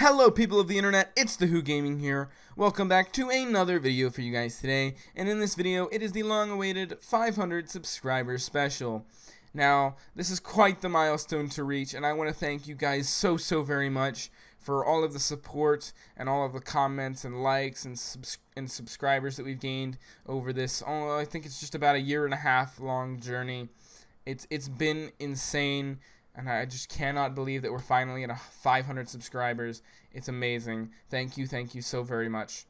Hello people of the internet, it's the Who Gaming here. Welcome back to another video for you guys today, and in this video it is the long-awaited 500 subscriber special. Now, this is quite the milestone to reach, and I want to thank you guys so very much for all of the support and all of the comments and likes and subscribers that we've gained over this, I think it's just about a year and a half long journey. It's been insane. And I just cannot believe that we're finally at 500 subscribers. It's amazing. Thank you so very much.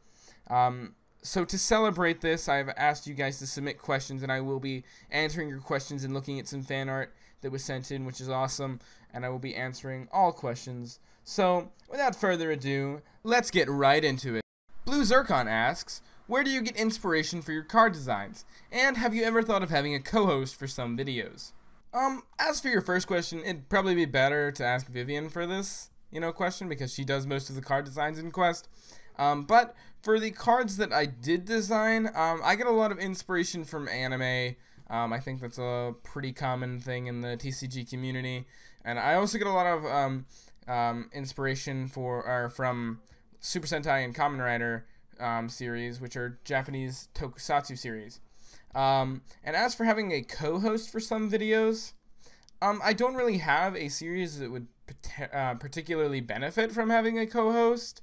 So to celebrate this, I've asked you guys to submit questions, and I will be answering your questions and looking at some fan art that was sent in, which is awesome. And I will be answering all questions. So without further ado, let's get right into it. Blue Zircon asks, where do you get inspiration for your card designs? And have you ever thought of having a co-host for some videos? As for your first question, it'd probably be better to ask Vivian for this, question, because she does most of the card designs in Quest. But for the cards that I did design, I get a lot of inspiration from anime. I think that's a pretty common thing in the TCG community. And I also get a lot of inspiration from Super Sentai and Kamen Rider series, which are Japanese tokusatsu series. And as for having a co-host for some videos, I don't really have a series that would particularly benefit from having a co-host.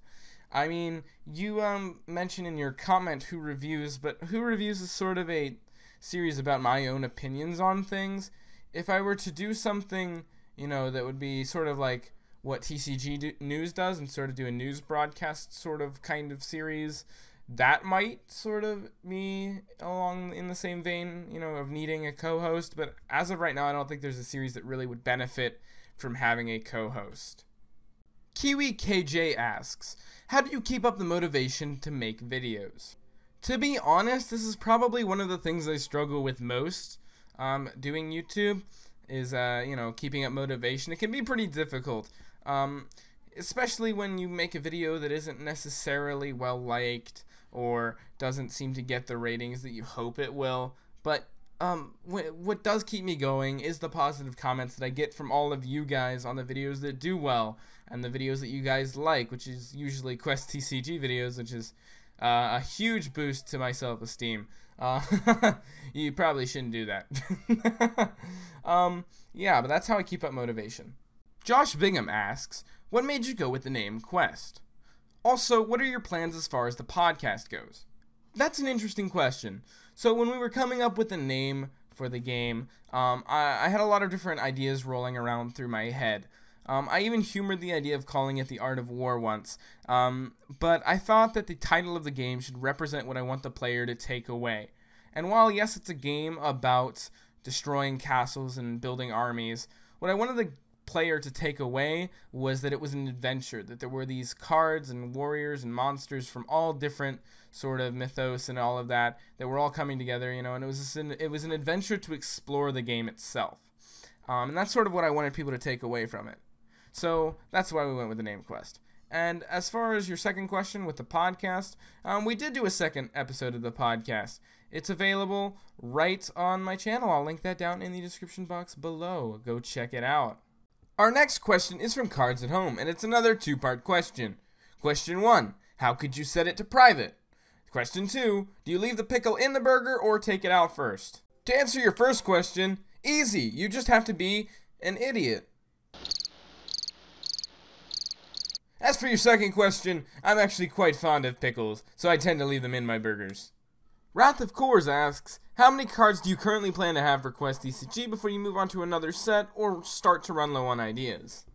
I mean, you mentioned in your comment Who Reviews, but Who Reviews is sort of a series about my own opinions on things. If I were to do something, that would be sort of like what TCG News does and sort of do a news broadcast sort of kind of series, that might sort of be along in the same vein, of needing a co-host, but as of right now, I don't think there's a series that really would benefit from having a co-host. Kiwi KJ asks, how do you keep up the motivation to make videos? To be honest, this is probably one of the things I struggle with most doing YouTube, is, keeping up motivation. It can be pretty difficult, especially when you make a video that isn't necessarily well-liked, or doesn't seem to get the ratings that you hope it will. But what does keep me going is the positive comments that I get from all of you guys on the videos that do well, and the videos that you guys like, which is usually Quest TCG videos, which is a huge boost to my self-esteem. You probably shouldn't do that. Yeah, but that's how I keep up motivation. Josh Bingham asks, what made you go with the name Quest? Also, what are your plans as far as the podcast goes? That's an interesting question. So when we were coming up with the name for the game, I had a lot of different ideas rolling around through my head. I even humored the idea of calling it The Art of War once, but I thought that the title of the game should represent what I want the player to take away. And while, yes, it's a game about destroying castles and building armies, what I wanted the player to take away was that it was an adventure, that there were these cards and warriors and monsters from all different sort of mythos and all of that were all coming together, and it was an adventure to explore the game itself. And that's sort of what I wanted people to take away from it. So that's why we went with the name Quest. And as far as your second question with the podcast, we did do a second episode of the podcast. It's available right on my channel. I'll link that down in the description box below. Go check it out. Our next question is from Cards at Home, and it's another two-part question. Question 1, how could you set it to private? Question 2, do you leave the pickle in the burger or take it out first? To answer your first question, easy, you just have to be an idiot. As for your second question, I'm actually quite fond of pickles, so I tend to leave them in my burgers. Wrath of Coors asks, how many cards do you currently plan to have for Quest TCG before you move on to another set or start to run low on ideas?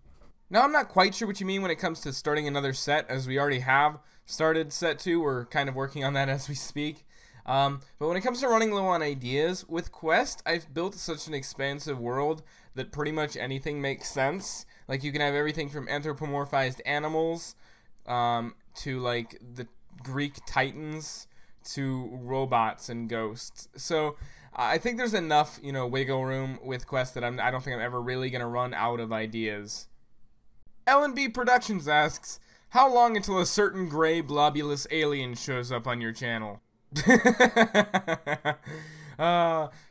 Now, I'm not quite sure what you mean when it comes to starting another set, as we already have started set 2. We're kind of working on that as we speak. But when it comes to running low on ideas, with Quest, I've built such an expansive world that pretty much anything makes sense. Like, you can have everything from anthropomorphized animals to, like, the Greek titans, to robots and ghosts. So I think there's enough, wiggle room with Quest that I don't think I'm ever really going to run out of ideas. L&B Productions asks, how long until a certain gray blobulous alien shows up on your channel?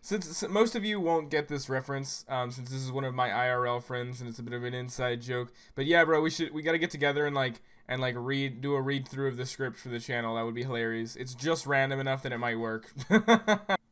Since most of you won't get this reference, since this is one of my IRL friends and it's a bit of an inside joke, but yeah, bro, we gotta get together and like and like do a read through of the script for the channel. That would be hilarious. It's just random enough that it might work.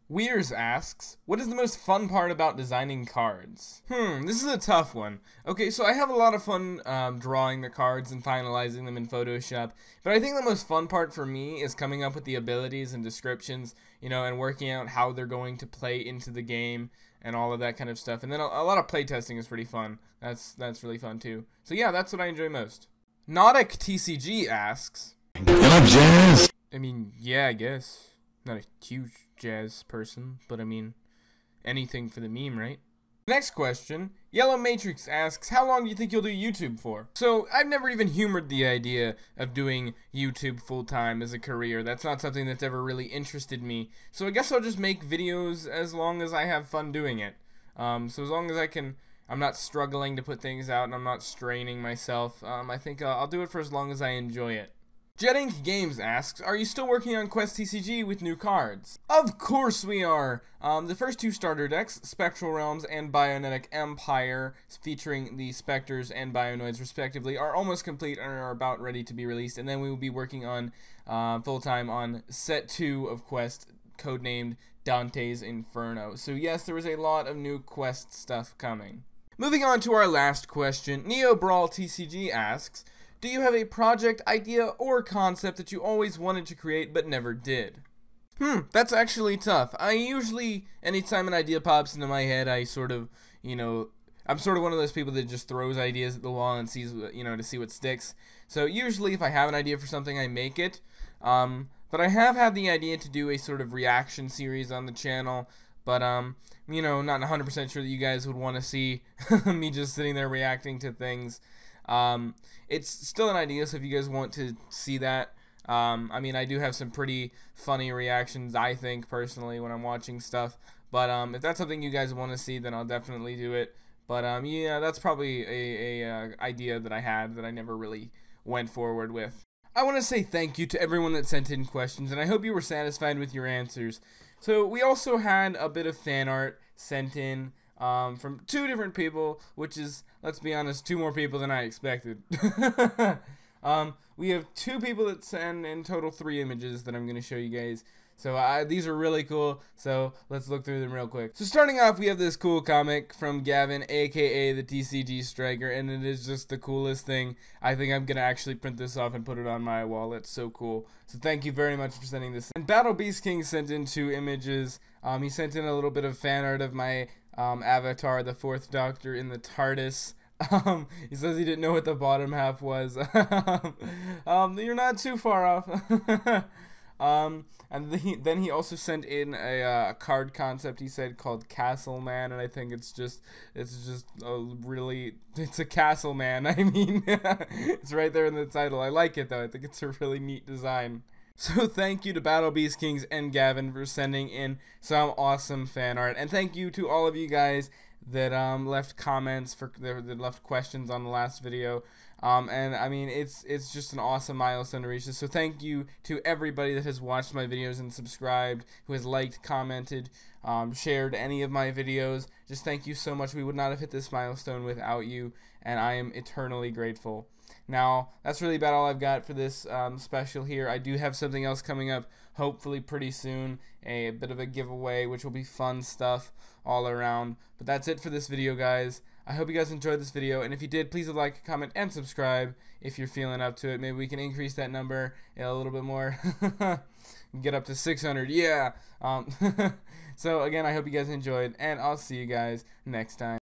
Weirs asks, what is the most fun part about designing cards? This is a tough one. Okay, so I have a lot of fun drawing the cards and finalizing them in Photoshop, but I think the most fun part for me is coming up with the abilities and descriptions, you know, and working out how they're going to play into the game and all of that kind of stuff. And then a lot of playtesting is pretty fun. That's really fun too. So yeah, that's what I enjoy most. Notic TCG asks, jazz? I mean, yeah, I guess. Not a huge jazz person, but I mean, anything for the meme, right? Next question, Yellow Matrix asks, how long do you think you'll do YouTube for? So, I've never even humored the idea of doing YouTube full-time as a career. That's not something that's ever really interested me. So I guess I'll just make videos as long as I have fun doing it. So as long as I'm not struggling to put things out and I'm not straining myself, I think I'll do it for as long as I enjoy it. Jetink Games asks, are you still working on Quest TCG with new cards? Of course we are! The first two starter decks, Spectral Realms and Bionetic Empire, featuring the Spectres and Bionoids respectively, are almost complete and are about ready to be released, and then we will be working on full-time on Set 2 of Quest, codenamed Dante's Inferno. So yes, there is a lot of new Quest stuff coming. Moving on to our last question, Neo Brawl TCG asks, do you have a project, idea, or concept that you always wanted to create but never did? That's actually tough. I usually, anytime an idea pops into my head, I sort of, you know, I'm sort of one of those people that just throws ideas at the wall and sees, you know, to see what sticks. So usually if I have an idea for something, I make it. But I have had the idea to do a sort of reaction series on the channel, but, you know, not 100% sure that you guys would want to see me just sitting there reacting to things. It's still an idea, so if you guys want to see that, I mean, I do have some pretty funny reactions, I think, personally, when I'm watching stuff, but if that's something you guys want to see, then I'll definitely do it. But yeah, that's probably a idea that I had that I never really went forward with. I want to say thank you to everyone that sent in questions, and I hope you were satisfied with your answers. So we also had a bit of fan art sent in from two different people, which is, let's be honest, two more people than I expected. We have two people that send in total 3 images that I'm going to show you guys. So these are really cool, so let's look through them real quick. So starting off, we have this cool comic from Gavin, aka the TCG Striker, and it is just the coolest thing. I think I'm going to actually print this off and put it on my wall. It's so cool. So thank you very much for sending this. And Battle Beast King sent in 2 images. He sent in a little bit of fan art of my avatar, the 4th Doctor in the TARDIS. He says he didn't know what the bottom half was. You're not too far off. And then he also sent in a card concept, he said, called Castle Man, and I think it's a Castle Man. I mean, it's right there in the title. I like it, though. I think it's a really neat design. So thank you to Battle Beast Kings and Gavin for sending in some awesome fan art, and thank you to all of you guys that left comments, that left questions on the last video. And I mean, it's just an awesome milestone to reach this. So thank you to everybody that has watched my videos and subscribed, who has liked, commented, shared any of my videos. Just thank you so much. We would not have hit this milestone without you, and I am eternally grateful. Now, that's really about all I've got for this special here. I do have something else coming up, hopefully pretty soon, a bit of a giveaway, which will be fun stuff all around. But that's it for this video, guys. I hope you guys enjoyed this video, and if you did, please like, comment, and subscribe if you're feeling up to it. Maybe we can increase that number a little bit more. Get up to 600, yeah! So again, I hope you guys enjoyed, and I'll see you guys next time.